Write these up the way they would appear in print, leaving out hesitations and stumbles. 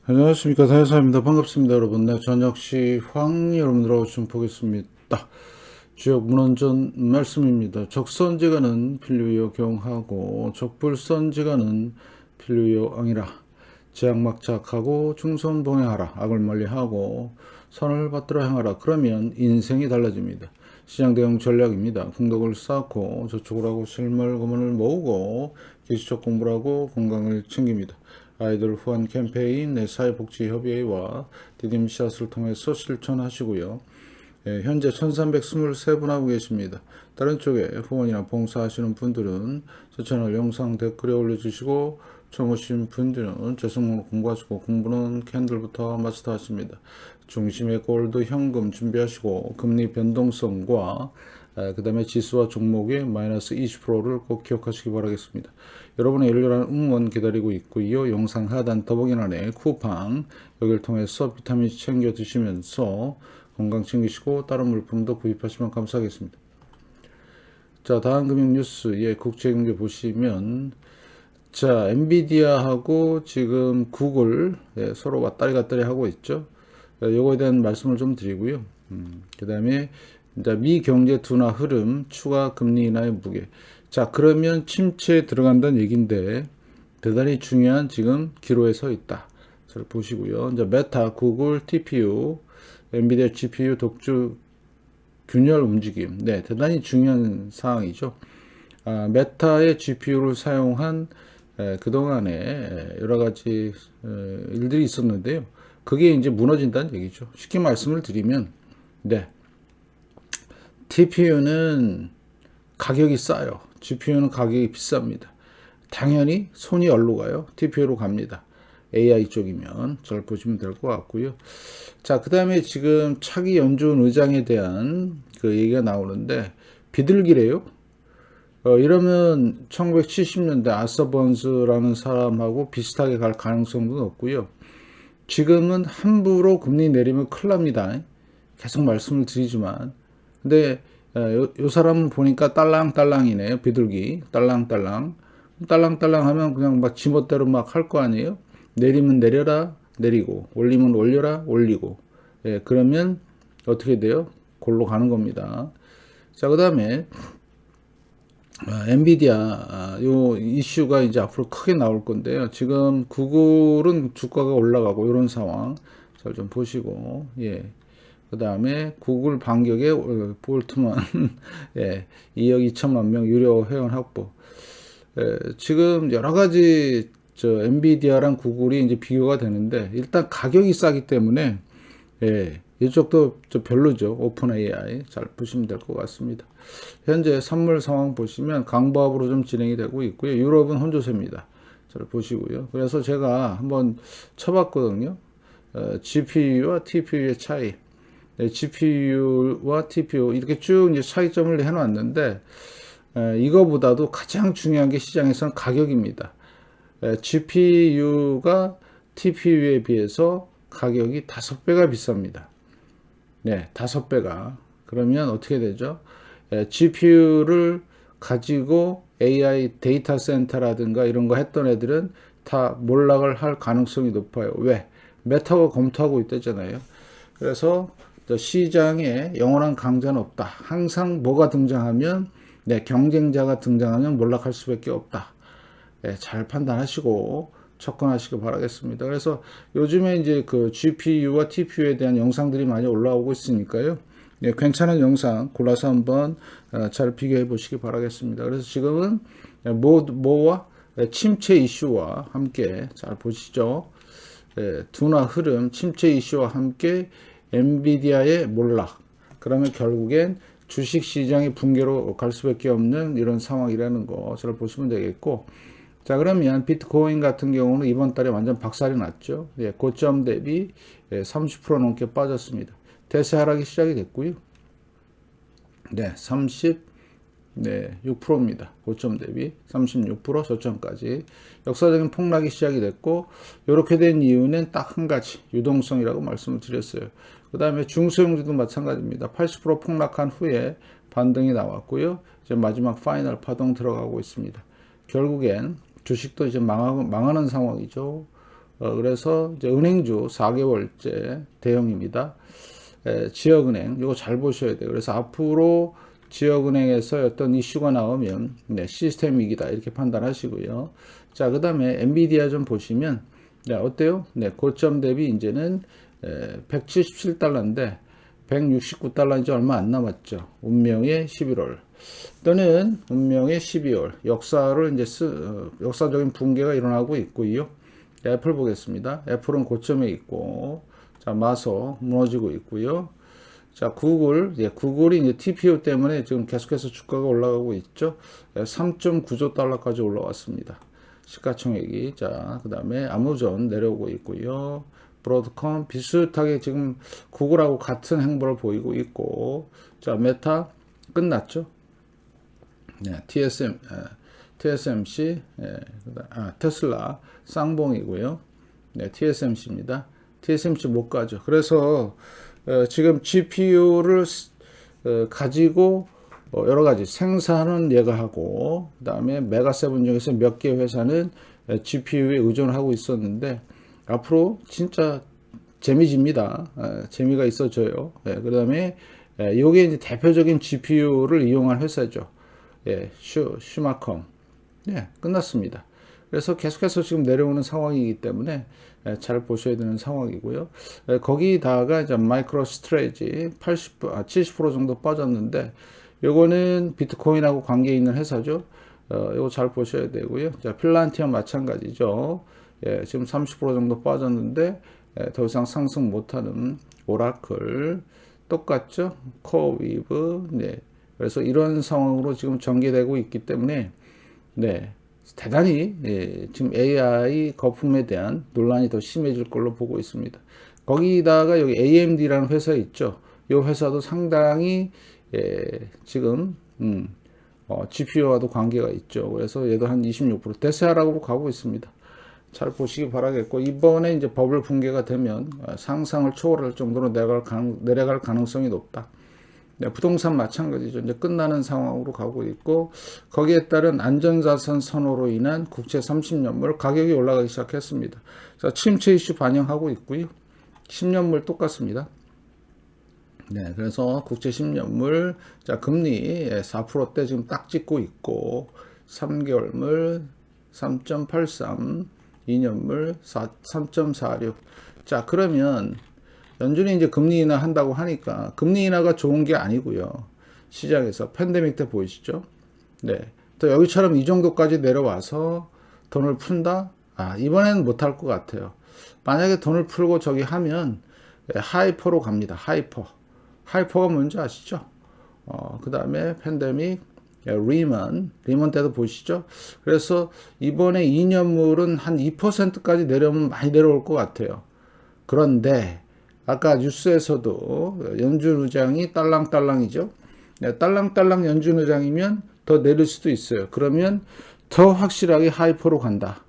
안녕하십니까, 다혜사입니다. 반갑습니다, 여러분. 네, 저녁 시황 여러분들하고 좀 보겠습니다. 주역 문헌전 말씀입니다. 적선지간은 필류요 경하고 적불선지간은 필류요 앙이라. 제약막작하고 중선봉행하라. 악을 멀리하고 선을 받들어 행하라. 그러면 인생이 달라집니다. 시장 대응 전략입니다. 공덕을 쌓고 저축을 하고 실물금을 모으고 기술적 공부를 하고 건강을 챙깁니다. 아이들 후원 캠페인 내 사회복지협의회와 디딤샷을 통해서 실천하시고요. 현재 1323분 하고 계십니다. 다른 쪽에 후원이나 봉사하시는 분들은 저 채널 영상 댓글에 올려주시고 처음 오신 분들은 재성문을 공부하시고 공부는 캔들부터 마스터 하십니다. 중심에 골드 현금 준비하시고 금리 변동성과 그 다음에 지수와 종목의 마이너스 20%를 꼭 기억하시기 바라겠습니다. 여러분의 열렬한 응원 기다리고 있고요. 영상 하단 더보기란에 쿠팡 여기를 통해서 비타민 챙겨 드시면서 건강 챙기시고 다른 물품도 구입하시면 감사하겠습니다. 자, 다음 금융 뉴스의 국제 경제 보시면 자, 엔비디아하고 지금 구글 서로 왔다리 갔다리 하고 있죠. 요거에 대한 말씀을 좀 드리고요. 그 다음에 미 경제 둔화 흐름, 추가 금리 인하의 무게. 자, 그러면 침체에 들어간다는 얘기인데 대단히 중요한 지금 기로에 서 있다. 잘 보시고요. 이제 메타, 구글, TPU, 엔비디아 GPU 독주 균열 움직임. 네, 대단히 중요한 사항이죠. 메타의 GPU를 사용한 그동안에 여러 가지 일들이 있었는데요. 그게 이제 무너진다는 얘기죠. 쉽게 말씀을 드리면, 네, TPU는 가격이 싸요. GPU는 가격이 비쌉니다. 당연히 손이 얼로 가요. TPU로 갑니다. AI 쪽이면 잘 보시면 될 것 같고요. 자, 그 다음에 지금 차기 연준 의장에 대한 그 얘기가 나오는데 비둘기래요. 이러면 1970년대 아서 번스라는 사람하고 비슷하게 갈 가능성도 높고요. 지금은 함부로 금리 내리면 큰일 납니다. 계속 말씀을 드리지만. 근데 요 사람은 보니까 딸랑딸랑이네요. 비둘기. 딸랑딸랑. 딸랑딸랑 하면 그냥 막 지멋대로 막 할 거 아니에요. 내리면 내려라, 내리고. 올리면 올려라, 올리고. 예, 그러면 어떻게 돼요? 골로 가는 겁니다. 자, 그 다음에 엔비디아 요 이슈가 이제 앞으로 크게 나올 건데요. 지금 구글은 주가가 올라가고 이런 상황 잘 좀 보시고, 예. 그 다음에 구글 반격에 볼트만 예, 2억 2천만 명 유료 회원 확보. 지금 여러 가지 엔비디아랑 구글이 이제 비교가 되는데 일단 가격이 싸기 때문에 예, 이쪽도 좀 별로죠. 오픈 AI 잘 보시면 될 것 같습니다. 현재 선물 상황 보시면 강보합으로 좀 진행이 되고 있고요. 유럽은 혼조세입니다. 잘 보시고요. 그래서 제가 한번 쳐봤거든요. GPU와 TPU의 차이. GPU와 TPU 이렇게 쭉 이제 차이점을 해놨는데 이거보다도 가장 중요한 게 시장에서는 가격입니다. GPU가 TPU에 비해서 가격이 5배가 비쌉니다. 네, 5배가. 그러면 어떻게 되죠? GPU를 가지고 AI 데이터 센터라든가 이런 거 했던 애들은 다 몰락을 할 가능성이 높아요. 왜? 메타가 검토하고 있다잖아요. 그래서 시장에 영원한 강자는 없다. 항상 뭐가 등장하면 네, 경쟁자가 등장하면 몰락할 수밖에 없다. 네, 잘 판단하시고 접근하시기 바라겠습니다. 그래서 요즘에 이제 그 GPU와 TPU에 대한 영상들이 많이 올라오고 있으니까요. 네, 괜찮은 영상 골라서 한번 잘 비교해 보시기 바라겠습니다. 그래서 지금은 뭐와 침체 이슈와 함께 잘 보시죠. 둔화 흐름, 침체 이슈와 함께 엔비디아의 몰락. 그러면 결국엔 주식 시장의 붕괴로 갈 수밖에 없는 이런 상황이라는 거 잘 보시면 되겠고. 자, 그러면 비트코인 같은 경우는 이번 달에 완전 박살이 났죠. 예, 고점 대비 30% 넘게 빠졌습니다. 대세 하락이 시작이 됐고요. 네, 6%입니다. 고점 대비 36% 저점까지 역사적인 폭락이 시작이 됐고 이렇게 된 이유는 딱 한 가지 유동성이라고 말씀을 드렸어요. 그 다음에 중소형주도 마찬가지입니다. 80% 폭락한 후에 반등이 나왔고요. 이제 마지막 파이널 파동 들어가고 있습니다. 결국엔 주식도 이제 망하는 상황이죠. 그래서 이제 은행주 4개월째 대형입니다. 지역은행 이거 잘 보셔야 돼요. 그래서 앞으로 지역은행에서 어떤 이슈가 나오면 네, 시스템 위기다 이렇게 판단하시고요. 자, 그 다음에 엔비디아 좀 보시면 네, 어때요? 네, 고점 대비 이제는 177달러인데 169달러 이제 얼마 안 남았죠. 운명의 11월 또는 운명의 12월 역사를 이제 역사적인 붕괴가 일어나고 있고요. 애플 보겠습니다. 애플은 고점에 있고, 자, 마서 무너지고 있고요. 자, 구글, 구글이 이제 TPO 때문에 지금 계속해서 주가가 올라가고 있죠. 3.9조 달러까지 올라왔습니다. 시가총액이. 자, 그 다음에 아마존 내려오고 있고요. 브로드컴 비슷하게 지금 구글하고 같은 행보를 보이고 있고, 자, 메타 끝났죠. 네, TSMC, 테슬라 쌍봉이고요. 네, TSMC입니다. TSMC 못 가죠. 그래서 지금 GPU를 가지고 여러 가지 생산은 얘가 하고, 그 다음에 메가7 중에서 몇 개 회사는 GPU에 의존을 하고 있었는데, 앞으로 진짜 재미집니다. 재미가 있어져요. 그 다음에 요게 이제 대표적인 GPU를 이용한 회사죠. 슈마컴. 끝났습니다. 그래서 계속해서 지금 내려오는 상황이기 때문에 잘 보셔야 되는 상황이고요. 거기다가 이제 마이크로 스트레이지 70% 정도 빠졌는데, 요거는 비트코인하고 관계 있는 회사죠. 요거 잘 보셔야 되고요. 자, 필란티엄 마찬가지죠. 지금 30% 정도 빠졌는데 더 이상 상승 못하는 오라클 똑같죠. 코어위브. 네. 그래서 이런 상황으로 지금 전개되고 있기 때문에 네. 대단히 지금 AI 거품에 대한 논란이 더 심해질 걸로 보고 있습니다. 거기다가 여기 AMD라는 회사 있죠. 이 회사도 상당히 지금 GPU와도 관계가 있죠. 그래서 얘도 한 26% 대세하락으로 가고 있습니다. 잘 보시기 바라겠고, 이번에 이제 버블 붕괴가 되면 상상을 초월할 정도로 내려갈 가능성이 높다. 네, 부동산 마찬가지죠. 이제 끝나는 상황으로 가고 있고, 거기에 따른 안전자산 선호로 인한 국채 30년물 가격이 올라가기 시작했습니다. 자, 침체 이슈 반영하고 있고요. 10년물 똑같습니다. 네, 그래서 국채 10년물, 자, 금리 4%대 지금 딱 찍고 있고, 3개월물 3.83, 2년물 3.46. 자, 그러면 연준이 이제 금리 인하 한다고 하니까 금리 인하가 좋은 게 아니고요. 시장에서 팬데믹 때 보이시죠? 네. 또 여기처럼 이 정도까지 내려와서 돈을 푼다? 이번에는 못할 것 같아요. 만약에 돈을 풀고 저기 하면 하이퍼로 갑니다. 하이퍼가 뭔지 아시죠? 그 다음에 팬데믹, 리먼 때도 보시죠. 그래서 이번에 2년물은 한 2%까지 내려오면 많이 내려올 것 같아요. 그런데 아까 뉴스에서도 연준 의장이 딸랑딸랑이죠. 딸랑딸랑 연준 의장이면 더 내릴 수도 있어요. 그러면 더 확실하게 하이퍼로 간다.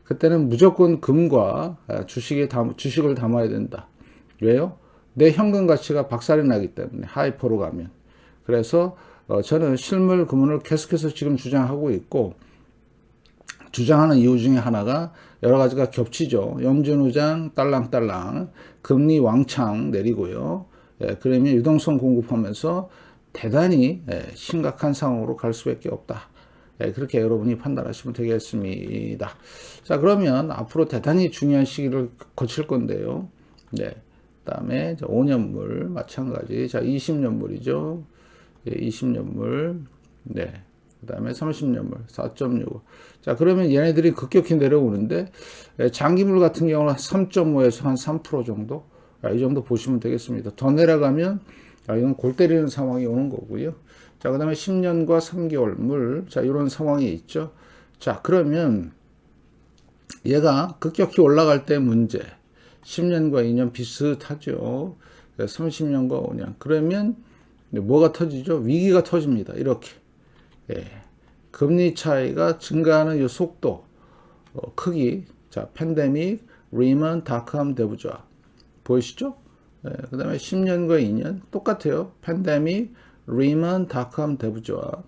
그때는 무조건 금과 주식을 담아야 된다. 왜요? 내 현금 가치가 박살이 나기 때문에 하이퍼로 가면. 그래서 저는 실물 금은을 계속해서 지금 주장하고 있고, 주장하는 이유 중에 하나가 여러 가지가 겹치죠. 연준 의장 딸랑딸랑 금리 왕창 내리고요. 그러면 유동성 공급하면서 대단히 심각한 상황으로 갈 수밖에 없다. 그렇게 여러분이 판단하시면 되겠습니다. 자, 그러면 앞으로 대단히 중요한 시기를 거칠 건데요. 네. 그다음에 5년물 마찬가지. 자, 20년물이죠. 20년물. 네. 그 다음에 30년물 4.65. 자, 그러면 얘네들이 급격히 내려오는데, 장기물 같은 경우는 3.5에서 한 3% 정도? 이 정도 보시면 되겠습니다. 더 내려가면, 이건 골 때리는 상황이 오는 거고요. 자, 그 다음에 10년과 3개월물. 자, 이런 상황이 있죠. 자, 그러면 얘가 급격히 올라갈 때 문제. 10년과 2년 비슷하죠. 30년과 5년. 그러면 뭐가 터지죠? 위기가 터집니다. 이렇게. 금리 차이가 증가하는 이 속도, 크기. 자, 팬데믹, 리먼, 닷컴 대부조합. 보이시죠? 그 다음에 10년과 2년 똑같아요. 팬데믹, 리먼, 닷컴 대부조합.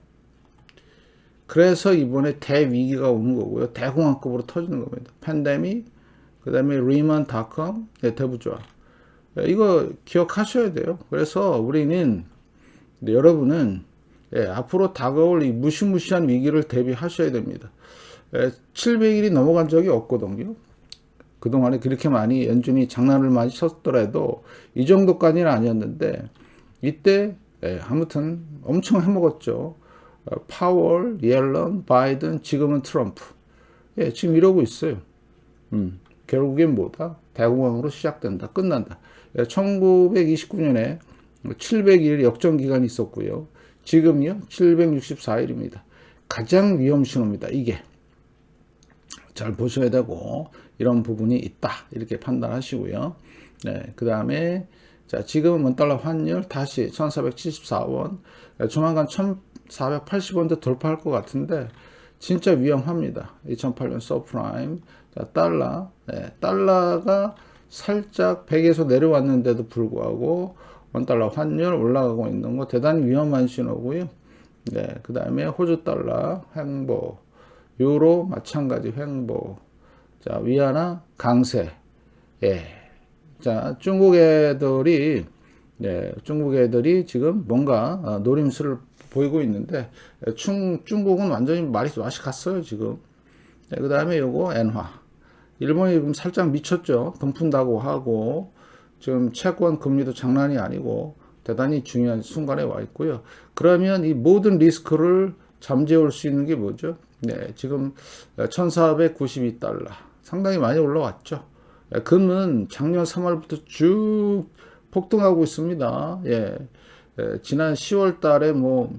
그래서 이번에 대위기가 오는 거고요. 대공황급으로 터지는 겁니다. 팬데믹, 그 다음에 리먼닷컴, 예, 대부조합. 예, 이거 기억하셔야 돼요. 그래서 우리는, 여러분은, 예, 앞으로 다가올 이 무시무시한 위기를 대비하셔야 됩니다. 700일이 넘어간 적이 없거든요. 그동안에 그렇게 많이 연준이 장난을 많이 쳤더라도 이 정도까지는 아니었는데 이때 아무튼 엄청 해먹었죠. 파월, 옐런, 바이든, 지금은 트럼프. 지금 이러고 있어요. 결국엔 뭐다? 대공황으로 시작된다. 끝난다. 1929년에 700일 역전 기간이 있었고요. 지금요 764일입니다. 가장 위험 신호입니다. 이게. 잘 보셔야 되고 이런 부분이 있다 이렇게 판단하시고요. 네, 그 다음에 자 지금은 원달러 환율 다시 1474원, 조만간 1480원도 돌파할 것 같은데 진짜 위험합니다. 2008년 서프라임. 자 달러, 네, 달러가 살짝 100에서 내려왔는데도 불구하고 원달러 환율 올라가고 있는 거 대단히 위험한 신호고요. 네, 그 다음에 호주 달러 횡보, 유로 마찬가지 횡보. 자, 위안화 강세. 예. 자, 중국 애들이 지금 뭔가 노림수를 보이고 있는데 중국은 완전히 맛이 갔어요, 지금. 네, 그다음에 요거 엔화. 일본이 지금 살짝 미쳤죠. 돈 푼다고 하고 지금 채권 금리도 장난이 아니고 대단히 중요한 순간에 와 있고요. 그러면 이 모든 리스크를 잠재울 수 있는 게 뭐죠? 네, 지금 1492달러. 상당히 많이 올라왔죠. 금은 작년 3월부터 쭉 폭등하고 있습니다. 예. 지난 10월 달에 뭐,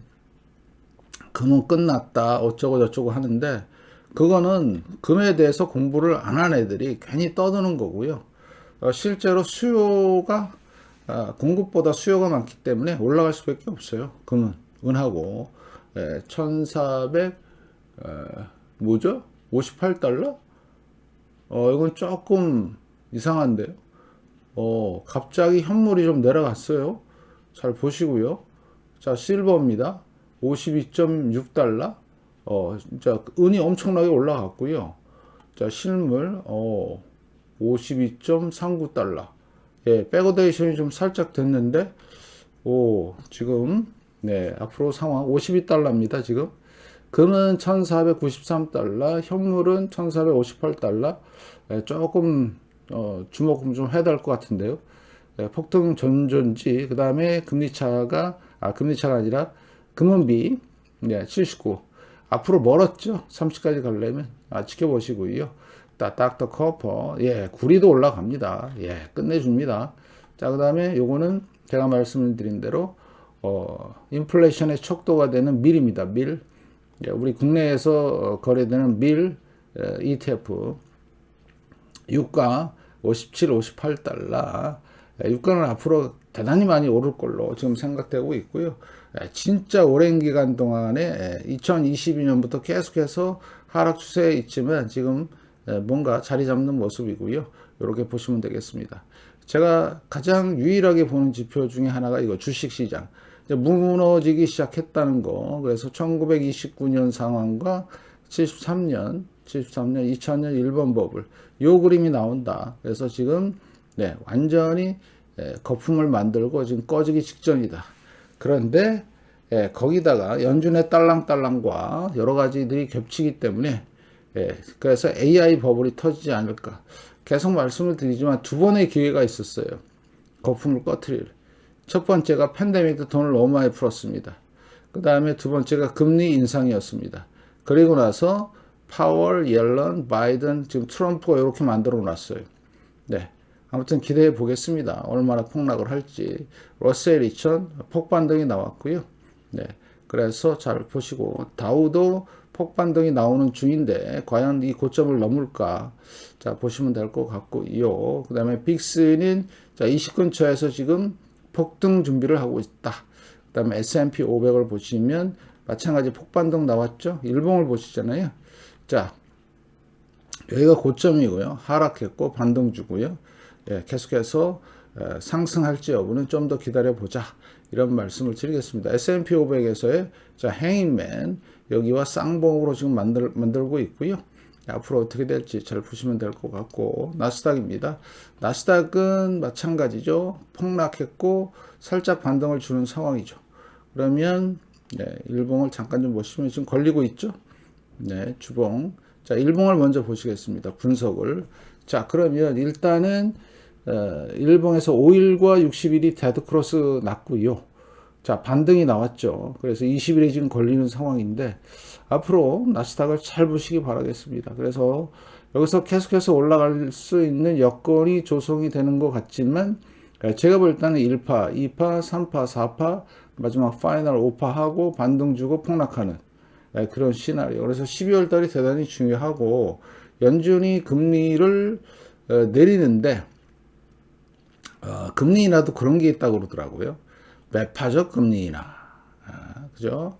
금은 끝났다, 어쩌고 저쩌고 하는데, 그거는 금에 대해서 공부를 안 한 애들이 괜히 떠드는 거고요. 실제로 수요가, 공급보다 수요가 많기 때문에 올라갈 수밖에 없어요. 금은, 은하고. 1400, 뭐죠? 58달러? 이건 조금 이상한데요. 갑자기 현물이 좀 내려갔어요. 잘 보시고요. 자, 실버입니다. 52.6달러. 진짜 은이 엄청나게 올라갔고요. 자, 실물, 52.39달러. 예, 백오데이션이 좀 살짝 됐는데, 지금, 네, 앞으로 상황 52달러입니다, 지금. 금은 1493달러, 현물은 1458달러. 조금 주목 좀 해야 될 것 같은데요. 폭등 전존지, 그 다음에 금리차가 아니라 금은비 79. 앞으로 멀었죠. 30까지 가려면 지켜보시고요. 닥터 커퍼, 구리도 올라갑니다. 끝내줍니다. 자, 그 다음에 요거는 제가 말씀드린 대로 인플레이션의 척도가 되는 밀입니다. 밀. 우리 국내에서 거래되는 밀 ETF 유가 57, 58달러. 유가는 앞으로 대단히 많이 오를 걸로 지금 생각되고 있고요. 진짜 오랜 기간 동안에 2022년부터 계속해서 하락 추세에 있지만 지금 뭔가 자리 잡는 모습이고요. 이렇게 보시면 되겠습니다. 제가 가장 유일하게 보는 지표 중에 하나가 이거 주식시장. 무너지기 시작했다는 거. 그래서 1929년 상황과 2000년, 2000년 일본 버블. 요 그림이 나온다. 그래서 지금, 완전히, 거품을 만들고 지금 꺼지기 직전이다. 그런데, 거기다가 연준의 딸랑딸랑과 여러 가지들이 겹치기 때문에, 그래서 AI 버블이 터지지 않을까. 계속 말씀을 드리지만 두 번의 기회가 있었어요. 거품을 꺼트릴. 첫 번째가 팬데믹 때 돈을 너무 많이 풀었습니다. 그 다음에 두 번째가 금리 인상이었습니다. 그리고 나서 파월, 옐런, 바이든, 지금 트럼프가 이렇게 만들어 놨어요. 네. 아무튼 기대해 보겠습니다. 얼마나 폭락을 할지. 러셀 2000 폭반등이 나왔고요. 네. 그래서 잘 보시고 다우도 폭반등이 나오는 중인데 과연 이 고점을 넘을까? 자, 보시면 될 것 같고요. 그 다음에 빅스는 자, 20 근처에서 지금 폭등 준비를 하고 있다. 그 다음에 S&P 500을 보시면 마찬가지 폭반등 나왔죠. 일봉을 보시잖아요. 자, 여기가 고점이고요. 하락했고 반등 주고요. 계속해서 상승할지 여부는 좀 더 기다려보자. 이런 말씀을 드리겠습니다. S&P 500에서의 자, 행인맨 여기와 쌍봉으로 지금 만들고 있고요. 앞으로 어떻게 될지 잘 보시면 될 것 같고, 나스닥입니다. 나스닥은 마찬가지죠. 폭락했고 살짝 반등을 주는 상황이죠. 그러면 일봉을 잠깐 좀 보시면 지금 걸리고 있죠. 네, 주봉. 자, 일봉을 먼저 보시겠습니다. 분석을. 자, 그러면 일단은 일봉에서 5일과 60일이 데드크로스 났고요. 자, 반등이 나왔죠. 그래서 20일에 지금 걸리는 상황인데 앞으로 나스닥을 잘 보시기 바라겠습니다. 그래서 여기서 계속해서 올라갈 수 있는 여건이 조성이 되는 것 같지만 제가 볼 때는 1파, 2파, 3파, 4파, 마지막 파이널 5파 하고 반등 주고 폭락하는 그런 시나리오. 그래서 12월 달이 대단히 중요하고 연준이 금리를 내리는데 금리 인하도 그런 게 있다고 그러더라고요. 매파적 금리 인하. 그죠?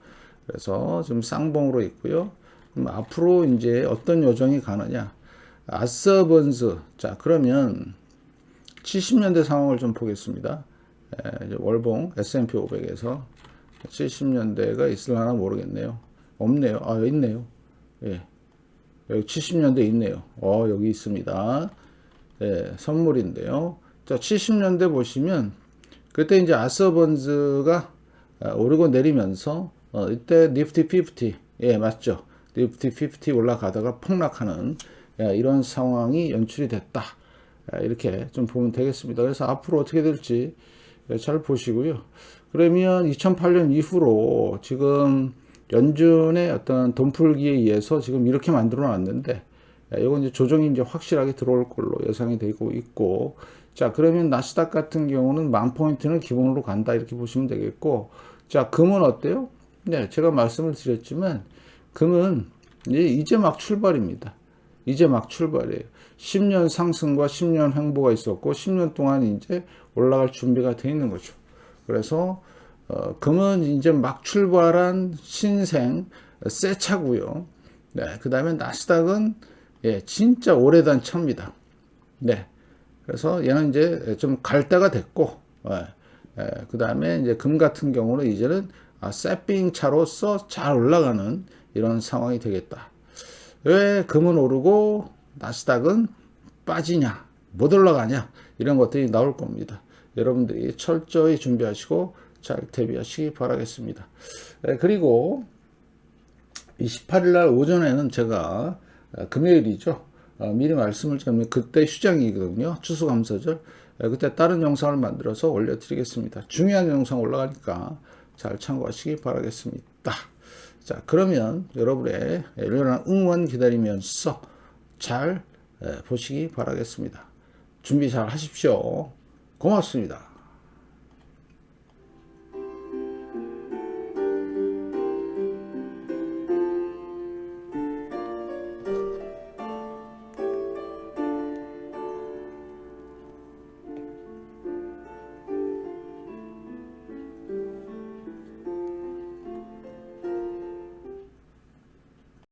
그래서 지금 쌍봉으로 있고요. 그럼 앞으로 이제 어떤 요정이 가느냐. 아서번즈. 자, 그러면 70년대 상황을 좀 보겠습니다. 월봉 S&P 500에서 70년대가 있을라나 모르겠네요. 없네요. 아, 있네요. 예. 여기 70년대 있네요. 여기 있습니다. 예, 선물인데요. 자, 70년대 보시면 그때 이제 아서번즈가 오르고 내리면서 이때 니프티 50, 예, 맞죠. 니프티 50 올라가다가 폭락하는 이런 상황이 연출이 됐다. 이렇게 좀 보면 되겠습니다. 그래서 앞으로 어떻게 될지 잘 보시고요. 그러면 2008년 이후로 지금 연준의 어떤 돈풀기에 의해서 지금 이렇게 만들어 놨는데 이건 이제 조정이 이제 확실하게 들어올 걸로 예상이 되고 있고, 자, 그러면 나스닥 같은 경우는 10,000포인트는 기본으로 간다 이렇게 보시면 되겠고, 자, 금은 어때요? 네, 제가 말씀을 드렸지만 금은 이제 막 출발입니다. 이제 막 출발이에요. 10년 상승과 10년 횡보가 있었고 10년 동안 이제 올라갈 준비가 되어 있는 거죠. 그래서 금은 이제 막 출발한 신생 새 차고요. 네, 그 다음에 나스닥은 진짜 오래된 차입니다. 네, 그래서 얘는 이제 좀 갈 때가 됐고, 그 다음에 이제 금 같은 경우는 이제는 세핑 차로서 잘 올라가는 이런 상황이 되겠다. 왜 금은 오르고 나스닥은 빠지냐, 못 올라가냐, 이런 것들이 나올 겁니다. 여러분들이 철저히 준비하시고 잘 대비하시기 바라겠습니다. 그리고 28일 날 오전에는 제가 금요일이죠. 미리 말씀을 드리면 그때 휴장이거든요. 추수감사절. 그때 다른 영상을 만들어서 올려드리겠습니다. 중요한 영상 올라가니까 잘 참고하시기 바라겠습니다. 자, 그러면 여러분의 열렬한 응원 기다리면서 잘 보시기 바라겠습니다. 준비 잘 하십시오. 고맙습니다.